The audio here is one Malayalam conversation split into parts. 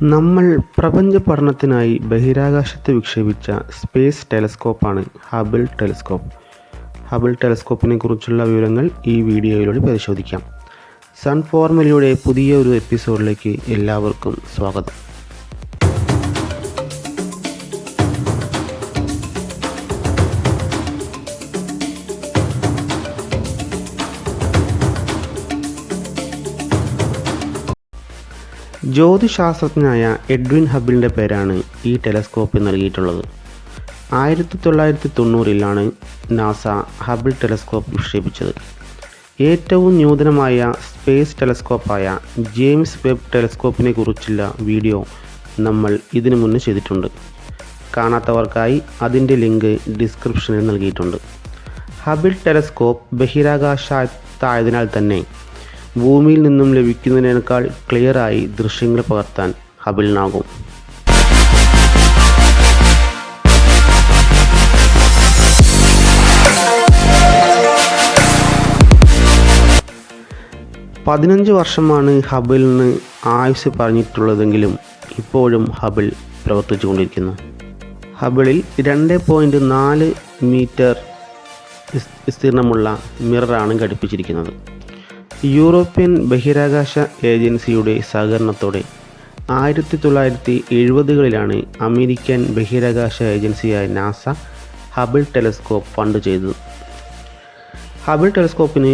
നമ്മൾ പ്രപഞ്ച പഠനത്തിനായി ബഹിരാകാശത്ത് വിക്ഷേപിച്ച സ്പേസ് ടെലസ്കോപ്പാണ് ഹബിൾ ടെലസ്കോപ്പ്. ഹബിൾ ടെലസ്കോപ്പിനെ കുറിച്ചുള്ള വിവരങ്ങൾ ഈ വീഡിയോയിലൂടെ പരിശോധിക്കാം. സൺ ഫോർമുലയുടെ പുതിയ ഒരു എപ്പിസോഡിലേക്ക് എല്ലാവർക്കും സ്വാഗതം. ജ്യോതിശാസ്ത്രജ്ഞനായ എഡ്വിൻ ഹബിളിൻ്റെ പേരാണ് ഈ ടെലസ്കോപ്പ് നൽകിയിട്ടുള്ളത്. 1990-ലാണ് നാസ ഹബിൾ ടെലസ്കോപ്പ് വിക്ഷേപിച്ചത്. ഏറ്റവും നൂതനമായ സ്പേസ് ടെലസ്കോപ്പായ ജെയിംസ് വെബ് ടെലസ്കോപ്പിനെ കുറിച്ചുള്ള വീഡിയോ നമ്മൾ ഇതിനു മുന്നേ ചെയ്തിട്ടുണ്ട്. കാണാത്തവർക്കായി അതിൻ്റെ ലിങ്ക് ഡിസ്ക്രിപ്ഷനിൽ നൽകിയിട്ടുണ്ട്. ഹബിൾ ടെലസ്കോപ്പ് ബഹിരാകാശത്തായതിനാൽ തന്നെ ഭൂമിയിൽ നിന്നും ലഭിക്കുന്നതിനേക്കാൾ ക്ലിയറായി ദൃശ്യങ്ങൾ പകർത്താൻ ഹബിളിനാകും. വർഷമാണ് ഹബിളിന് ആയുസ് പറഞ്ഞിട്ടുള്ളതെങ്കിലും ഇപ്പോഴും ഹബിൾ പ്രവർത്തിച്ചു കൊണ്ടിരിക്കുന്നു. ഹബിളിൽ 2.4 മീറ്റർ വിസ്തീർണമുള്ള മിററാണ് ഘടിപ്പിച്ചിരിക്കുന്നത്. യൂറോപ്യൻ ബഹിരാകാശ ഏജൻസിയുടെ സഹകരണത്തോടെ 1970-കളിലാണ് അമേരിക്കൻ ബഹിരാകാശ ഏജൻസിയായ നാസ ഹബിൾ ടെലസ്കോപ്പ് ഫണ്ട് ചെയ്തത്. ഹബിൾ ടെലസ്കോപ്പിന്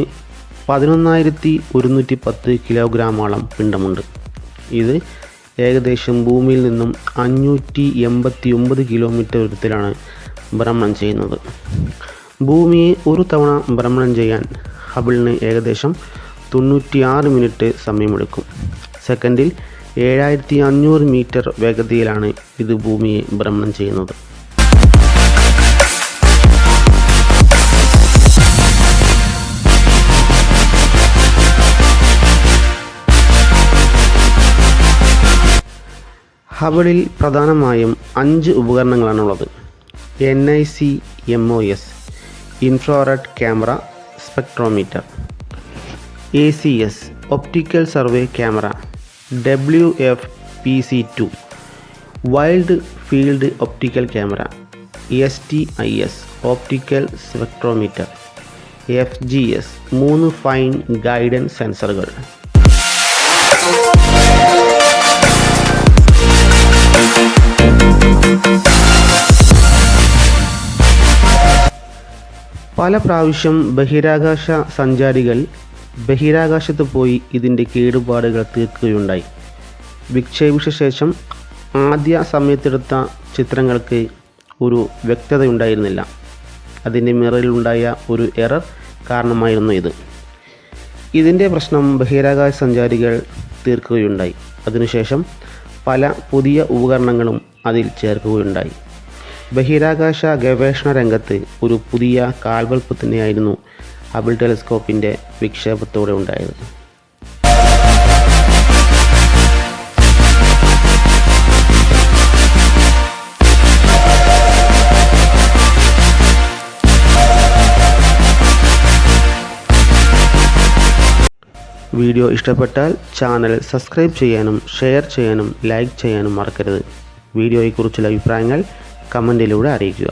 11,110 കിലോഗ്രാമോളം പിണ്ഡമുണ്ട്. ഇത് ഏകദേശം ഭൂമിയിൽ നിന്നും 589 കിലോമീറ്റർ ഉയരത്തിലാണ് ഭ്രമണം ചെയ്യുന്നത്. ഭൂമിയെ ഒരു തവണ ഭ്രമണം ചെയ്യാൻ ഹബിളിന് ഏകദേശം 96 മിനിറ്റ് സമയമെടുക്കും. സെക്കൻഡിൽ 7500 മീറ്റർ വേഗതയിലാണ് ഇത് ഭൂമിയെ ഭ്രമണം ചെയ്യുന്നത്. ഹബിളിൽ പ്രധാനമായും 5 ഉപകരണങ്ങളാണുള്ളത്. NICMOS infrared camera spectrometer, ACS optical survey camera, WFPC2 wild field optical camera, STIS optical spectrometer, FGS 3 fine guidance സെൻസറുകൾ. പല പ്രാവശ്യം ബഹിരാകാശ സഞ്ചാരികൾ ബഹിരാകാശത്ത് പോയി ഇതിൻ്റെ കേടുപാടുകൾ തീർക്കുകയുണ്ടായി. വിക്ഷേപിച്ച ശേഷം ആദ്യ സമയത്തെടുത്ത ചിത്രങ്ങൾക്ക് ഒരു വ്യക്തതയുണ്ടായിരുന്നില്ല. അതിൻ്റെ മിററിലുണ്ടായ ഒരു എറർ കാരണമായിരുന്നു ഇത്. ഇതിൻ്റെ പ്രശ്നം ബഹിരാകാശ സഞ്ചാരികൾ തീർക്കുകയുണ്ടായി. അതിനുശേഷം പല പുതിയ ഉപകരണങ്ങളും അതിൽ ചേർക്കുകയുണ്ടായി. ബഹിരാകാശ ഗവേഷണ രംഗത്ത് ഒരു പുതിയ കാൽവെപ്പ് തന്നെയായിരുന്നു ഹബിൾ ടെലസ്കോപ്പിൻ്റെ വിക്ഷേപത്തോടെ ഉണ്ടായത്. വീഡിയോ ഇഷ്ടപ്പെട്ടാൽ ചാനൽ സബ്സ്ക്രൈബ് ചെയ്യാനും ഷെയർ ചെയ്യാനും ലൈക്ക് ചെയ്യാനും മറക്കരുത്. വീഡിയോയെക്കുറിച്ചുള്ള അഭിപ്രായങ്ങൾ കമൻറ്റിലൂടെ അറിയിക്കുക.